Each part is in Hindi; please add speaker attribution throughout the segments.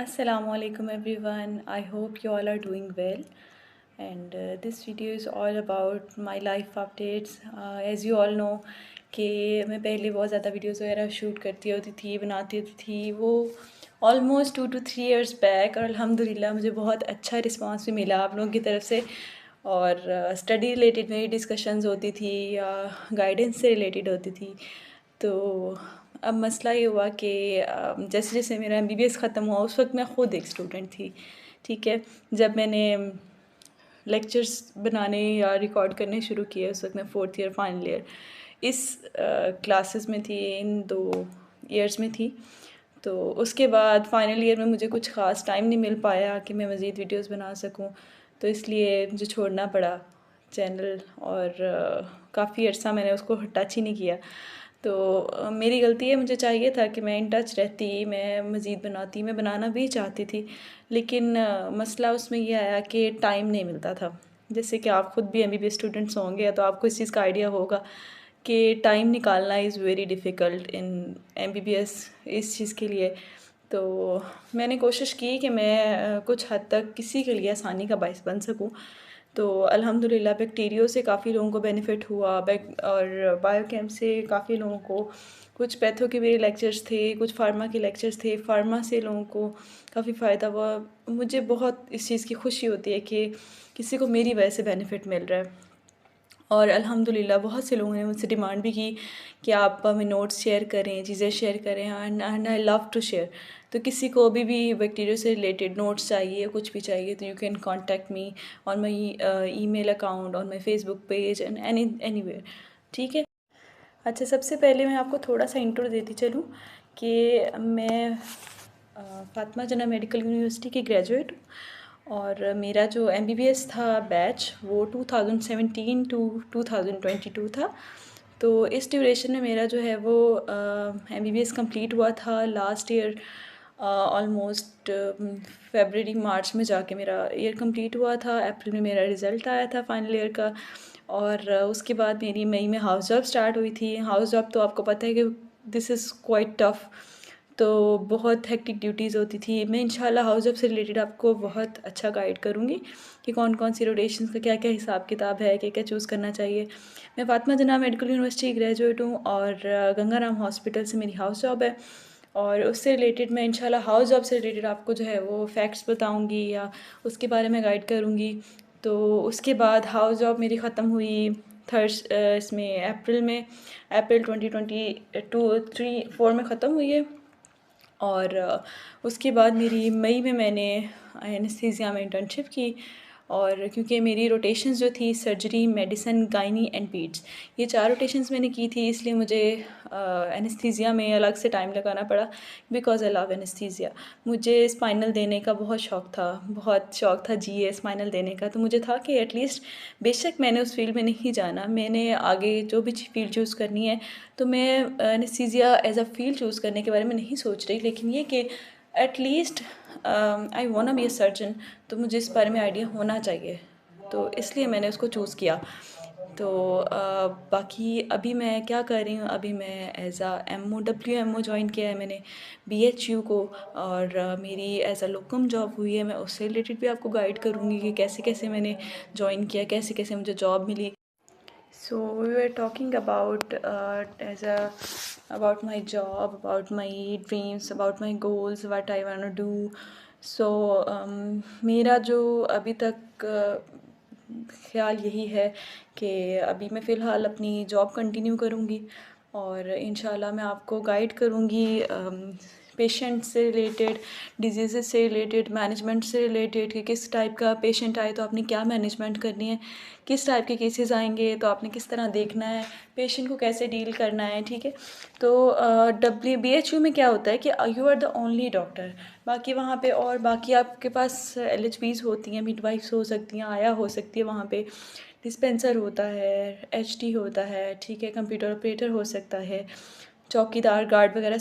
Speaker 1: Assalamualaikum everyone. I hope you all are doing well. And this video is all about my life updates. As you all know कि मैं पहले बहुत ज़्यादा वीडियोस वगैरह शूट करती होती थी, बनाती होती थी। वो ऑलमोस्ट 2 to 3 years बैक, और अल्हम्दुलिल्लाह मुझे बहुत अच्छा रिस्पांस भी मिला आप लोगों की तरफ से। और स्टडी रिलेटेड मेरी डिस्कशंस होती थी या गाइडेंस से रिलेटेड होती थी। तो अब मसला ये हुआ कि जैसे जैसे मेरा एमबीबीएस ख़त्म हुआ उस वक्त मैं ख़ुद एक स्टूडेंट थी, ठीक है। जब मैंने लेक्चर्स बनाने या रिकॉर्ड करने शुरू किए उस वक्त मैं 4th ईयर फाइनल ईयर इस क्लासेस में थी, इन 2 ईयर्स में थी। तो उसके बाद फाइनल ईयर में मुझे कुछ ख़ास टाइम नहीं मिल पाया कि मैं मज़ीद वीडियोस बना सकूं, तो इसलिए मुझे छोड़ना पड़ा चैनल। और काफ़ी अर्सा मैंने उसको टच ही नहीं किया। तो मेरी गलती है, मुझे चाहिए था कि मैं इन टच रहती, मैं मज़ीद बनाती, मैं बनाना भी चाहती थी। लेकिन मसला उसमें ये आया कि टाइम नहीं मिलता था। जैसे कि आप ख़ुद भी एमबीबीएस स्टूडेंट्स होंगे तो आपको इस चीज़ का आइडिया होगा कि टाइम निकालना is very difficult in MBBS इस चीज़ के लिए। तो मैंने कोशिश की कि मैं कुछ हद तक किसी के लिए आसानी का बायस बन सकूं। तो अल्हम्दुलिल्लाह बैक्टीरियो से काफ़ी लोगों को बेनिफिट हुआ, और बायोकेम से काफ़ी लोगों को, कुछ पैथो के मेरे लेक्चर्स थे, कुछ फार्मा के लेक्चर्स थे, फार्मा से लोगों को काफ़ी फ़ायदा हुआ। मुझे बहुत इस चीज़ की खुशी होती है कि किसी को मेरी वजह से बेनिफिट मिल रहा है। और अल्हम्दुलिल्लाह बहुत से लोगों ने मुझसे डिमांड भी की कि आप हमें नोट्स शेयर करें, चीज़ें शेयर करें। And I love to share. तो किसी को भी बैक्टीरिया से रिलेटेड नोट्स चाहिए, कुछ भी चाहिए, तो you can contact me on my email account, on my Facebook page and anywhere, ठीक है। अच्छा, सबसे पहले मैं आपको थोड़ा सा इंट्रो देती चलूँ कि मैं फातिमा जिन्ना मेडिकल यूनिवर्सिटी की ग्रेजुएट हूँ। और मेरा जो एमबीबीएस था बैच वो 2017 टू 2022 था। तो इस ड्यूरेशन में मेरा जो है वो एमबीबीएस कंप्लीट हुआ था लास्ट ईयर। ऑलमोस्ट फरवरी मार्च में जाके मेरा ईयर कंप्लीट हुआ था। अप्रैल में मेरा रिज़ल्ट आया था फाइनल ईयर का। और उसके बाद मेरी मई में हाउस जॉब स्टार्ट हुई थी। हाउस जॉब तो आपको पता है कि दिस इज़ क्वाइट टफ़, तो बहुत हेक्टिक ड्यूटीज़ होती थी। मैं इंशाल्लाह हाउस जॉब से रिलेटेड आपको बहुत अच्छा गाइड करूँगी कि कौन कौन सी रोटेशंस का क्या क्या हिसाब किताब है, क्या क्या चूज़ करना चाहिए। मैं फातिमा जिन्ना मेडिकल यूनिवर्सिटी ग्रेजुएट हूँ और गंगाराम हॉस्पिटल से मेरी हाउस जॉब है। और उससे रिलेटेड मैं इंशाल्लाह हाउस जॉब से रिलेटेड आपको जो है वो फैक्ट्स बताऊँगी या उसके बारे में गाइड करूँगी। तो उसके बाद हाउस जॉब मेरी ख़त्म हुई इसमें अप्रैल में, अप्रैल 2022-3-4 में ख़त्म हुई है। और उसके बाद मेरी मई में मैंने एनेस्थीसिया में इंटर्नशिप की। और क्योंकि मेरी रोटेशंस जो थी सर्जरी, मेडिसिन, गायनी एंड पीड्स, ये 4 रोटेशंस मैंने की थी, इसलिए मुझे एनेस्थीसिया में अलग से टाइम लगाना पड़ा बिकॉज़ आई लव एनेस्थीसिया। मुझे स्पाइनल देने का बहुत शौक़ था जीए स्पाइनल देने का। तो मुझे था कि एटलीस्ट, बेशक मैंने उस फील्ड में नहीं जाना, मैंने आगे जो भी फील्ड चूज़ करनी है तो मैं anaesthesia as a field choose करने के बारे में नहीं सोच रही, लेकिन ये कि at least I want be a surgeon, तो मुझे इस बारे में आइडिया होना चाहिए, तो इसलिए मैंने उसको चूज़ किया। तो बाकी अभी मैं क्या कर रही हूँ, अभी मैं एज आ WMO ज्वाइन किया है मैंने BHU को। और मेरी एज अ लोकम जॉब हुई है, मैं उससे रिलेटेड भी आपको गाइड करूँगी कि कैसे कैसे मैंने ज्वाइन किया, कैसे कैसे मुझे जॉब मिली। So we were talking about about my job, about my dreams, about my goals, what I want to do. So मेरा जो अभी तक ख्याल यही है कि अभी मैं फ़िलहाल अपनी जॉब कंटिन्यू करूँगी और इंशाल्लाह मैं आपको गाइड करूँगी पेशेंट से रिलेटेड, डिजीज़ से रिलेटेड, मैनेजमेंट से रिलेटेड कि किस टाइप का पेशेंट आए तो आपने क्या मैनेजमेंट करनी है, किस टाइप के केसेस आएंगे तो आपने किस तरह देखना है, पेशेंट को कैसे डील करना है, ठीक है। तो BHU में क्या होता है कि you are the only doctor, बाकी वहाँ पे और बाकी आपके पास LHPs होती हैं, मिडवाइफ्स हो सकती हैं, आया हो सकती है, वहाँ पे डिस्पेंसर होता है, HT होता है, ठीक है, कंप्यूटर ऑपरेटर हो सकता है, चौकीदार, गार्ड वगैरह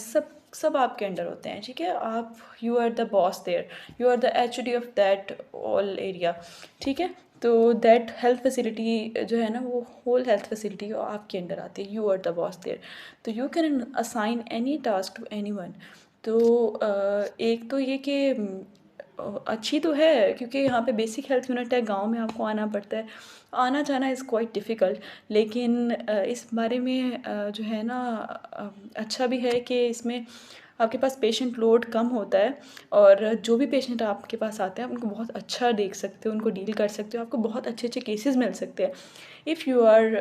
Speaker 1: सब आपके अंडर होते हैं, ठीक है। आप you are the boss there, you are the HOD of that all area, ठीक है। तो दैट हेल्थ फैसिलिटी जो है ना, वो होल हेल्थ फैसिलिटी आपके अंडर आती है, you are the boss there. तो you can assign any task to anyone. तो एक तो ये कि अच्छी तो है क्योंकि यहाँ पे बेसिक हेल्थ यूनिट है, गांव में आपको आना पड़ता है, आना जाना इज़ क्वाइट डिफ़िकल्ट। लेकिन इस बारे में जो है ना अच्छा भी है कि इसमें आपके पास पेशेंट लोड कम होता है, और जो भी पेशेंट आपके पास आते हैं उनको बहुत अच्छा देख सकते हो, उनको डील कर सकते हो, आपको बहुत अच्छे अच्छे केसेस मिल सकते हैं। If you want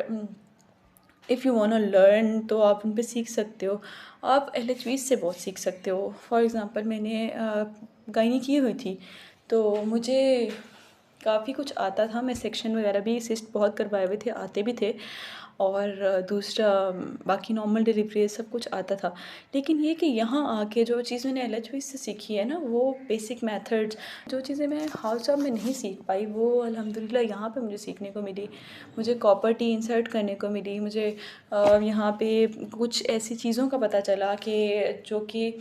Speaker 1: to learn तो आप उन पे सीख सकते हो। आप LHVs से बहुत सीख सकते हो। फॉर एग्ज़ाम्पल मैंने गायनी की हुई थी, तो मुझे काफ़ी कुछ आता था। मैं सेक्शन वगैरह भी सिस्ट बहुत करवाए हुए थे, आते भी थे, और दूसरा बाकी नॉर्मल डिलीवरी सब कुछ आता था। लेकिन ये कि यहाँ आके जो चीज़ मैंने LHV से सीखी है ना, वो बेसिक मेथड्स, जो चीज़ें मैं हाउस जॉब में नहीं सीख पाई, वो अल्हम्दुलिल्लाह यहाँ पे मुझे सीखने को मिली। मुझे कॉपर टी इंसर्ट करने को मिली। मुझे यहाँ पे कुछ ऐसी चीज़ों का पता चला कि जो कि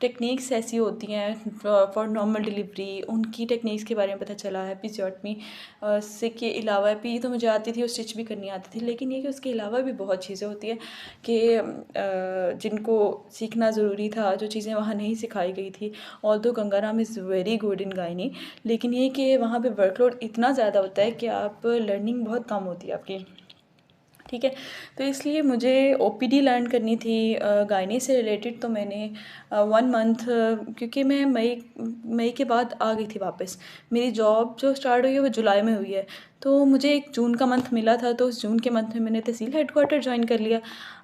Speaker 1: टेक्निक्स ऐसी होती हैं फॉर नॉर्मल डिलीवरी, उनकी टेक्निक्स के बारे में पता चला है। एपिज़ोटमी से के अलावा भी तो मुझे आती थी और स्टिच भी करनी आती थी, लेकिन ये कि उसके अलावा भी बहुत चीज़ें होती हैं कि जिनको सीखना ज़रूरी था, जो चीज़ें वहाँ नहीं सिखाई गई थी। Although Gangaram is very good in gynae, लेकिन ये कि वहाँ पे वर्कलोड इतना ज़्यादा होता है कि आप लर्निंग बहुत कम होती है आपकी, ठीक है। तो इसलिए मुझे OPD लर्न करनी थी गायनी से रिलेटेड। तो मैंने 1 मंथ, क्योंकि मैं मई के बाद आ गई थी वापस। मेरी जॉब जो स्टार्ट हुई है वो जुलाई में हुई है, तो मुझे 1 जून का मंथ मिला था, तो उस जून के मंथ में मैंने तहसील हेडक्वार्टर ज्वाइन कर लिया।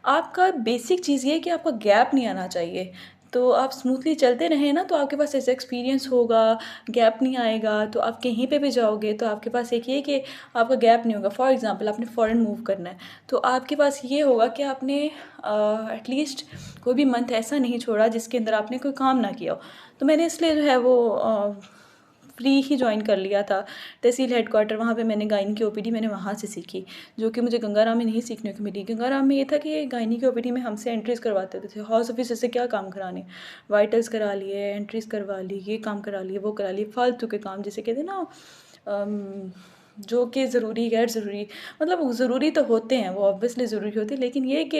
Speaker 1: आपका बेसिक चीज़ ये है कि आपका गैप नहीं आना चाहिए। तो आप स्मूथली चलते रहें ना, तो आपके पास ऐसा एक्सपीरियंस होगा, गैप नहीं आएगा, तो आप कहीं पे भी जाओगे तो आपके पास एक ये कि आपका गैप नहीं होगा। फॉर एग्ज़ाम्पल आपने फ़ॉरेन मूव करना है, तो आपके पास ये होगा कि आपने एटलीस्ट कोई भी मंथ ऐसा नहीं छोड़ा जिसके अंदर आपने कोई काम ना किया हो। तो मैंने इसलिए जो है वो फ्री ही ज्वाइन कर लिया था तहसील हेडक्वार्टर। वहाँ पे मैंने गायनी की OPD मैंने वहाँ से सीखी, जो कि मुझे गंगाराम में नहीं सीखने को मिली। गंगाराम में ये था कि गायनी की OPD में हमसे एंट्रीज़ करवाते थे, हाउस ऑफिसर से क्या काम कराने, वाइटल्स करा लिए, एंट्रीज़ करवा ली, ये काम करा लिए, वो करा लिए, फालतू के काम जिसे कहते हैं ना, जो कि ज़रूरी गैर ज़रूरी, मतलब ज़रूरी तो होते हैं, वो ऑब्वियसली ज़रूरी होते हैं, लेकिन ये कि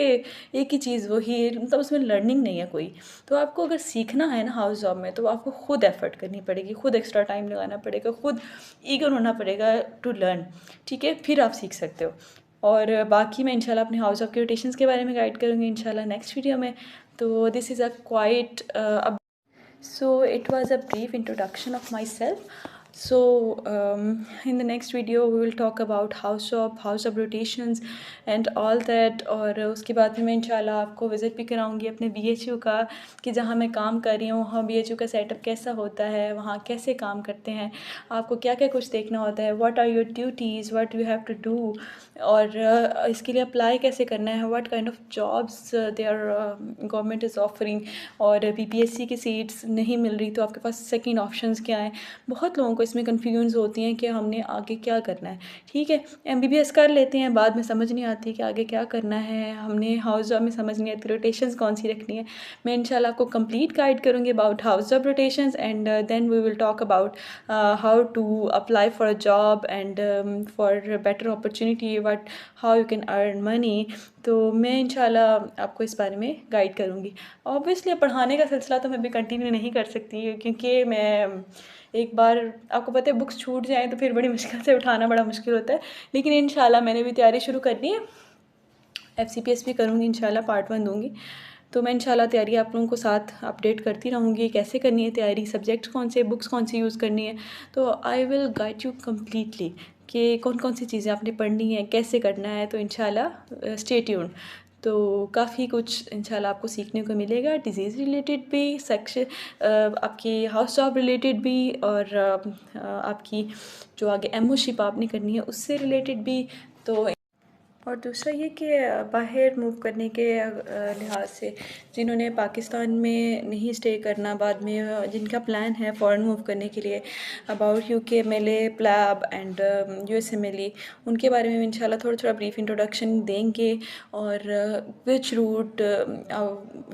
Speaker 1: एक ही चीज़ वही, मतलब उसमें लर्निंग नहीं है कोई। तो आपको अगर सीखना है ना हाउस जॉब में, तो आपको खुद एफर्ट करनी पड़ेगी, खुद एक्स्ट्रा टाइम लगाना पड़ेगा, खुद ईगर होना पड़ेगा टू लर्न, ठीक है, फिर आप सीख सकते हो। और बाकी मैं इंशाल्लाह अपने हाउस जॉब के रोटेशंस के बारे में गाइड करूँगी इंशाल्लाह नेक्स्ट वीडियो में। तो this is a quite So it was a brief introduction of myself. So in the next video we will talk about house job rotations and all that. और उसके बाद में मैं इंशाल्लाह आपको विज़िट भी कराऊंगी अपने BHU का, कि जहाँ मैं काम कर रही हूँ, वहाँ BHU का सेटअप कैसा होता है, वहाँ कैसे काम करते हैं, आपको क्या क्या कुछ देखना होता है, what are your duties, what you have to do, और इसके लिए अप्लाई कैसे करना है, what kind of jobs there government is offering, और BPSC की सीट्स नहीं मिल रही तो आपके पास सेकंड ऑप्शंस क्या हैं। बहुत लोगों को इसमें कन्फ्यूज़ होती हैं कि हमने आगे क्या करना है, ठीक है। MBBS कर लेते हैं, बाद में समझ नहीं आती कि आगे क्या करना है, हमने हाउस जॉब में समझ नहीं आती रोटेशंस कौन सी रखनी है। मैं इंशाल्लाह आपको कंप्लीट गाइड करूँगी about house job rotations, and then we will talk about how to apply for a job and for better opportunity, what how you can earn money. तो मैं इंशाल्लाह आपको इस बारे में गाइड करूँगी। ऑब्वियसली पढ़ाने का सिलसिला तो मैं अभी कंटिन्यू नहीं कर सकती, क्योंकि मैं एक बार, आपको पता है, बुक्स छूट जाएँ तो फिर बड़ी मुश्किल से उठाना बड़ा मुश्किल होता है। लेकिन इंशाल्लाह मैंने भी तैयारी शुरू करनी है, FCPS भी करूँगी इंशाल्लाह, पार्ट 1 दूँगी। तो मैं इंशाल्लाह तैयारी आप लोगों को साथ अपडेट करती रहूँगी, कैसे करनी है तैयारी, सब्जेक्ट्स कौन से, बुक्स कौन सी यूज़ करनी है। तो I will guide you completely कि कौन कौन सी चीज़ें आपने पढ़नी है, कैसे करना है। तो इंशाल्लाह स्टे ट्यून्ड। तो काफ़ी कुछ इंशाल्लाह आपको सीखने को मिलेगा, डिज़ीज़ रिलेटेड भी सेक्शन, आपकी हाउस जॉब रिलेटेड भी, और आपकी जो आगे MO-शिप आपने करनी है उससे रिलेटेड भी। तो और दूसरा ये कि बाहर मूव करने के लिहाज से, जिन्होंने पाकिस्तान में नहीं स्टे करना, बाद में जिनका प्लान है फ़ॉरेन मूव करने के लिए, अबाउट UK, मेले, प्लैब एंड USA मेली, उनके बारे में इंशाल्लाह थोड़ा थोड़ा ब्रीफ इंट्रोडक्शन देंगे, और which route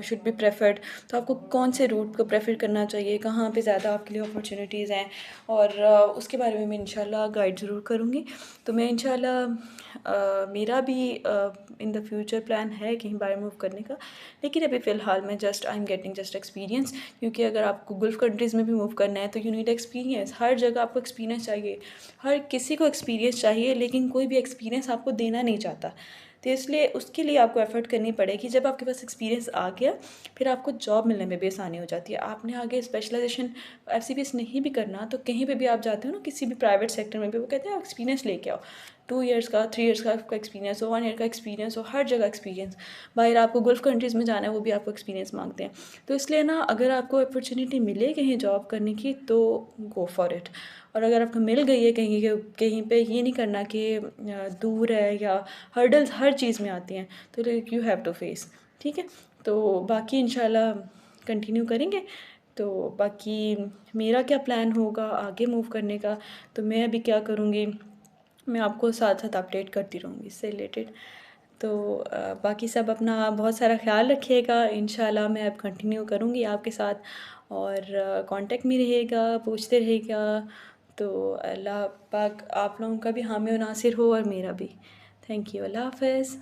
Speaker 1: should be preferred, तो आपको कौन से रूट को प्रेफर करना चाहिए, कहाँ पे ज़्यादा आपके लिए अपॉर्चुनिटीज़ हैं, और उसके बारे में मैं इंशाल्लाह गाइड ज़रूर करूँगी। तो मैं इंशाल्लाह मेरा मेरा भी इन द फ्यूचर प्लान है कहीं बाहर मूव करने का, लेकिन अभी फ़िलहाल मैं I am getting just experience, क्योंकि अगर आपको गल्फ़ कंट्रीज़ में भी मूव करना है तो यू नीड एक्सपीरियंस। हर जगह आपको एक्सपीरियंस चाहिए, हर किसी को एक्सपीरियंस चाहिए, लेकिन कोई भी एक्सपीरियंस आपको देना नहीं चाहता। तो इसलिए उसके लिए आपको एफ़र्ट करनी पड़ेगी। जब आपके पास एक्सपीरियंस आ गया, फिर आपको जॉब मिलने में भी आसानी हो जाती है। आपने आगे स्पेशलाइजेशन FCPS नहीं भी करना, तो कहीं पे भी आप जाते हो ना, किसी भी प्राइवेट सेक्टर में भी, वो कहते हैं एक्सपीरियंस लेके आओ। 2 ईयर्स का, 3 ईयर्स का आपका एक्सपीरियंस हो, 1 ईयर का एक्सपीरियंस हो, हर जगह एक्सपीरियंस। बाहर आपको गल्फ़ कंट्रीज़ में जाना है, वो भी आपको एक्सपीरियंस मांगते हैं। तो इसलिए ना, अगर आपको अपॉर्चुनिटी मिले कहीं जॉब करने की तो गो फॉर इट। और अगर आपको मिल गई है कहीं पे, ये नहीं करना कि दूर है या हर्डल्स हर चीज़ में आती हैं, तो यू हैव टू फेस। ठीक है, तो बाकी इंशाल्लाह कंटिन्यू करेंगे। तो बाकी मेरा क्या प्लान होगा आगे मूव करने का, तो मैं अभी क्या करूँगी, मैं आपको साथ साथ अपडेट करती रहूँगी इससे रिलेटेड। तो बाकी सब अपना बहुत सारा ख्याल रखिएगा। इंशाल्लाह मैं अब कंटिन्यू करूँगी आपके साथ, और कांटेक्ट में रहिएगा, पूछते रहिएगा। तो अल्लाह पाक आप लोगों का भी हामी और नासिर हो, और मेरा भी। Thank you. अल्लाह हाफ़िज़।